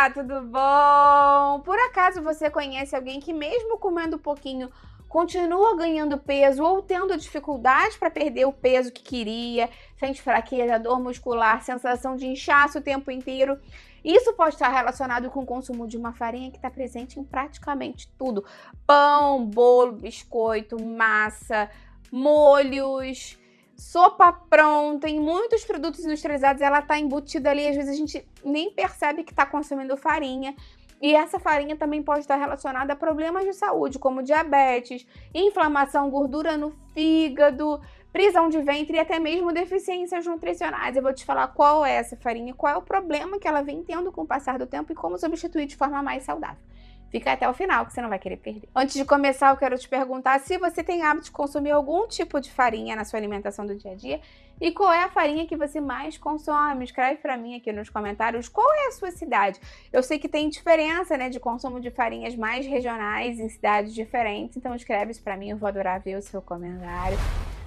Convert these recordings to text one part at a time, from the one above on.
Olá, tudo bom? Por acaso você conhece alguém que mesmo comendo pouquinho continua ganhando peso ou tendo dificuldade para perder o peso que queria, sente fraqueza, dor muscular, sensação de inchaço o tempo inteiro? Isso pode estar relacionado com o consumo de uma farinha que está presente em praticamente tudo: pão, bolo, biscoito, massa, molhos, sopa pronta. Em muitos produtos industrializados ela está embutida ali, às vezes a gente nem percebe que está consumindo farinha. E essa farinha também pode estar relacionada a problemas de saúde, como diabetes, inflamação, gordura no fígado, prisão de ventre e até mesmo deficiências nutricionais. Eu vou te falar qual é essa farinha, qual é o problema que ela vem tendo com o passar do tempo e como substituir de forma mais saudável. Fica até o final que você não vai querer perder. Antes de começar, eu quero te perguntar se você tem hábito de consumir algum tipo de farinha na sua alimentação do dia a dia e qual é a farinha que você mais consome. Escreve para mim aqui nos comentários qual é a sua cidade. Eu sei que tem diferença, né, de consumo de farinhas mais regionais em cidades diferentes, então escreve isso para mim, eu vou adorar ver o seu comentário.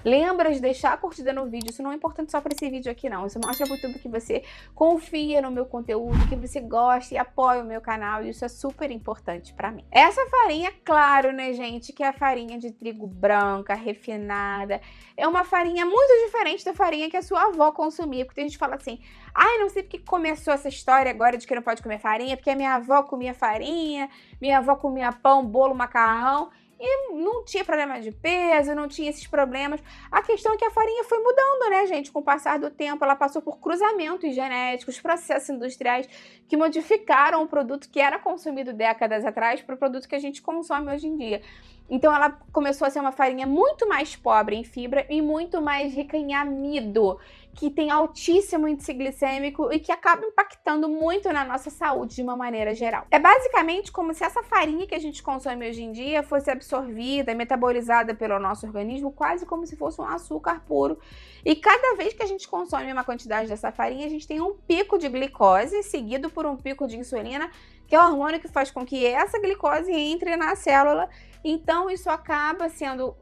Lembra de deixar a curtida no vídeo, isso não é importante só para esse vídeo aqui não, isso mostra pro YouTube que você confia no meu conteúdo, que você gosta e apoia o meu canal, e isso é super importante para mim. Essa farinha, claro, né, gente, que é a farinha de trigo branca, refinada, é uma farinha muito diferente da farinha que a sua avó consumia, porque a gente fala assim, ai, não sei porque começou essa história agora de que não pode comer farinha, porque a minha avó comia farinha, minha avó comia pão, bolo, macarrão, e não tinha problema de peso, não tinha esses problemas. A questão é que a farinha foi mudando, né, gente? Com o passar do tempo, ela passou por cruzamentos genéticos, processos industriais que modificaram o produto que era consumido décadas atrás para o produto que a gente consome hoje em dia. Então ela começou a ser uma farinha muito mais pobre em fibra e muito mais rica em amido, que tem altíssimo índice glicêmico e que acaba impactando muito na nossa saúde de uma maneira geral. É basicamente como se essa farinha que a gente consome hoje em dia fosse absorvida, metabolizada pelo nosso organismo, quase como se fosse um açúcar puro. E cada vez que a gente consome uma quantidade dessa farinha, a gente tem um pico de glicose, seguido por um pico de insulina, que é o hormônio que faz com que essa glicose entre na célula. Então isso acaba sendo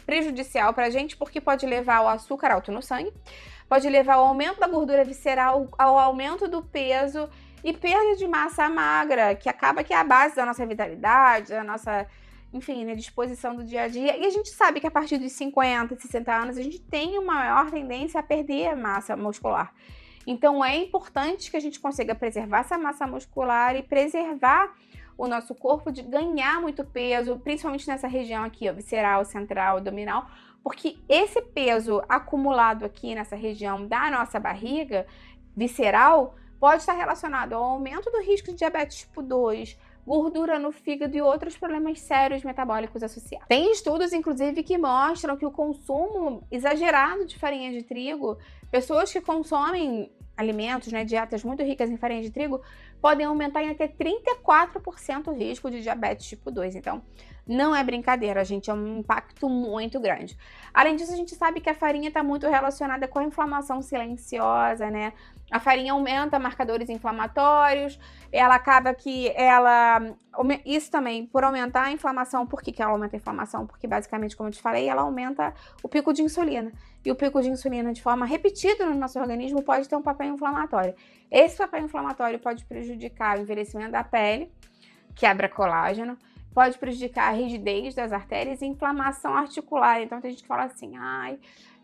prejudicial para a gente, porque pode levar ao açúcar alto no sangue, pode levar ao aumento da gordura visceral, ao aumento do peso e perda de massa magra, que acaba que é a base da nossa vitalidade, da nossa, enfim, né, disposição do dia a dia. E a gente sabe que a partir dos 50, 60 anos, a gente tem uma maior tendência a perder massa muscular. Então é importante que a gente consiga preservar essa massa muscular e preservar o nosso corpo de ganhar muito peso, principalmente nessa região aqui, ó, visceral, central, abdominal, porque esse peso acumulado aqui nessa região da nossa barriga visceral pode estar relacionado ao aumento do risco de diabetes tipo 2, gordura no fígado e outros problemas sérios metabólicos associados. Tem estudos, inclusive, que mostram que o consumo exagerado de farinha de trigo, pessoas que consomem alimentos, né, dietas muito ricas em farinha de trigo, podem aumentar em até 34% o risco de diabetes tipo 2. Então, não é brincadeira, gente, é um impacto muito grande. Além disso, a gente sabe que a farinha está muito relacionada com a inflamação silenciosa, né? A farinha aumenta marcadores inflamatórios, ela acaba que ela... Isso também, por aumentar a inflamação. Por que ela aumenta a inflamação? Porque, basicamente, como eu te falei, ela aumenta o pico de insulina. E o pico de insulina, de forma repetida no nosso organismo, pode ter um papel inflamatório. Esse papel inflamatório pode prejudicar o envelhecimento da pele, quebra colágeno, pode prejudicar a rigidez das artérias e inflamação articular. Então, tem gente que fala assim, ai,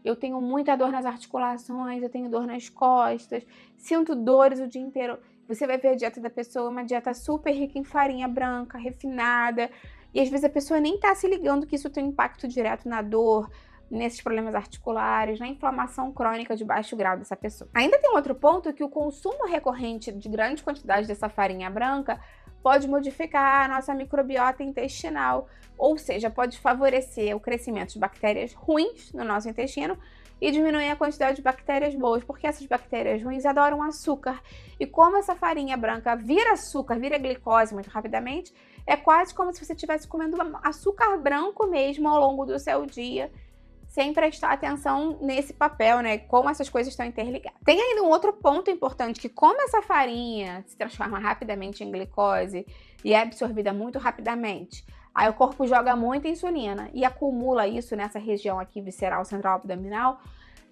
eu tenho muita dor nas articulações, eu tenho dor nas costas, sinto dores o dia inteiro. Você vai ver a dieta da pessoa, uma dieta super rica em farinha branca, refinada, e às vezes a pessoa nem tá se ligando que isso tem um impacto direto na dor, nesses problemas articulares, na inflamação crônica de baixo grau dessa pessoa. Ainda tem outro ponto, que o consumo recorrente de grande quantidade dessa farinha branca pode modificar a nossa microbiota intestinal, ou seja, pode favorecer o crescimento de bactérias ruins no nosso intestino e diminuir a quantidade de bactérias boas, porque essas bactérias ruins adoram açúcar. E como essa farinha branca vira açúcar, vira glicose muito rapidamente, é quase como se você estivesse comendo açúcar branco mesmo ao longo do seu dia, sem prestar atenção nesse papel, né? Como essas coisas estão interligadas. Tem ainda um outro ponto importante, que como essa farinha se transforma rapidamente em glicose e é absorvida muito rapidamente, aí o corpo joga muita insulina e acumula isso nessa região aqui visceral, central, abdominal,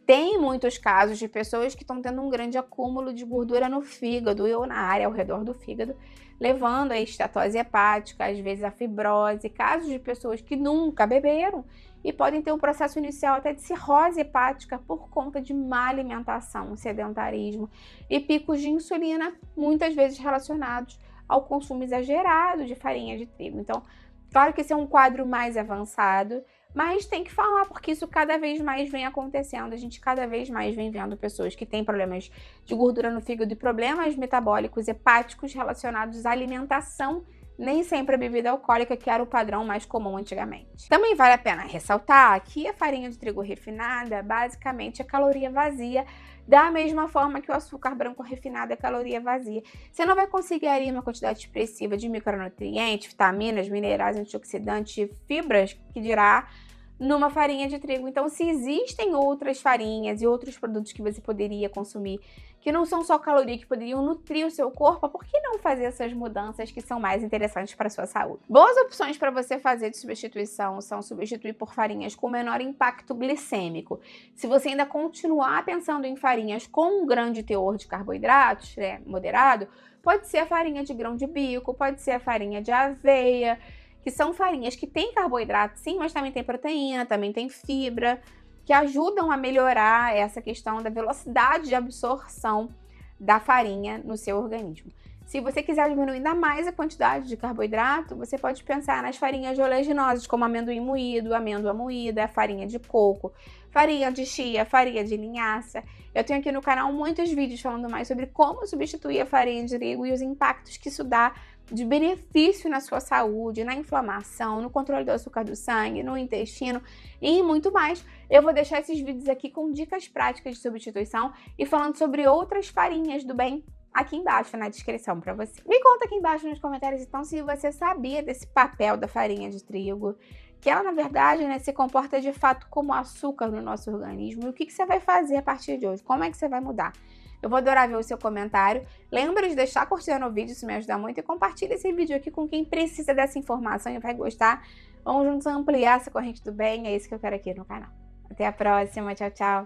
tem muitos casos de pessoas que estão tendo um grande acúmulo de gordura no fígado ou na área ao redor do fígado, levando a esteatose hepática, às vezes a fibrose, casos de pessoas que nunca beberam e podem ter um processo inicial até de cirrose hepática por conta de má alimentação, sedentarismo e picos de insulina, muitas vezes relacionados ao consumo exagerado de farinha de trigo. Então, claro que esse é um quadro mais avançado, mas tem que falar, porque isso cada vez mais vem acontecendo. A gente cada vez mais vem vendo pessoas que têm problemas de gordura no fígado e problemas metabólicos hepáticos relacionados à alimentação, nem sempre a bebida alcoólica, que era o padrão mais comum antigamente. Também vale a pena ressaltar que a farinha de trigo refinada basicamente é caloria vazia, da mesma forma que o açúcar branco refinado é caloria vazia. Você não vai conseguir ali uma quantidade expressiva de micronutrientes, vitaminas, minerais, antioxidantes e fibras, que dirá numa farinha de trigo. Então, se existem outras farinhas e outros produtos que você poderia consumir, que não são só caloria, que poderiam nutrir o seu corpo, por que não fazer essas mudanças que são mais interessantes para a sua saúde? Boas opções para você fazer de substituição são substituir por farinhas com menor impacto glicêmico. Se você ainda continuar pensando em farinhas com um grande teor de carboidratos, moderado, pode ser a farinha de grão de bico, pode ser a farinha de aveia, que são farinhas que têm carboidrato sim, mas também tem proteína, também tem fibra, que ajudam a melhorar essa questão da velocidade de absorção da farinha no seu organismo. Se você quiser diminuir ainda mais a quantidade de carboidrato, você pode pensar nas farinhas oleaginosas, como amendoim moído, amêndoa moída, farinha de coco, farinha de chia, farinha de linhaça. Eu tenho aqui no canal muitos vídeos falando mais sobre como substituir a farinha de trigo e os impactos que isso dá de benefício na sua saúde, na inflamação, no controle do açúcar do sangue, no intestino e muito mais. Eu vou deixar esses vídeos aqui com dicas práticas de substituição e falando sobre outras farinhas do bem aqui embaixo na descrição para você. Me conta aqui embaixo nos comentários então se você sabia desse papel da farinha de trigo, que ela na verdade se comporta de fato como açúcar no nosso organismo, e o que você vai fazer a partir de hoje, como é que você vai mudar? Eu vou adorar ver o seu comentário. Lembra de deixar curtindo o vídeo, isso me ajuda muito, e compartilha esse vídeo aqui com quem precisa dessa informação e vai gostar. Vamos juntos ampliar essa corrente do bem, é isso que eu quero aqui no canal. Até a próxima, tchau, tchau!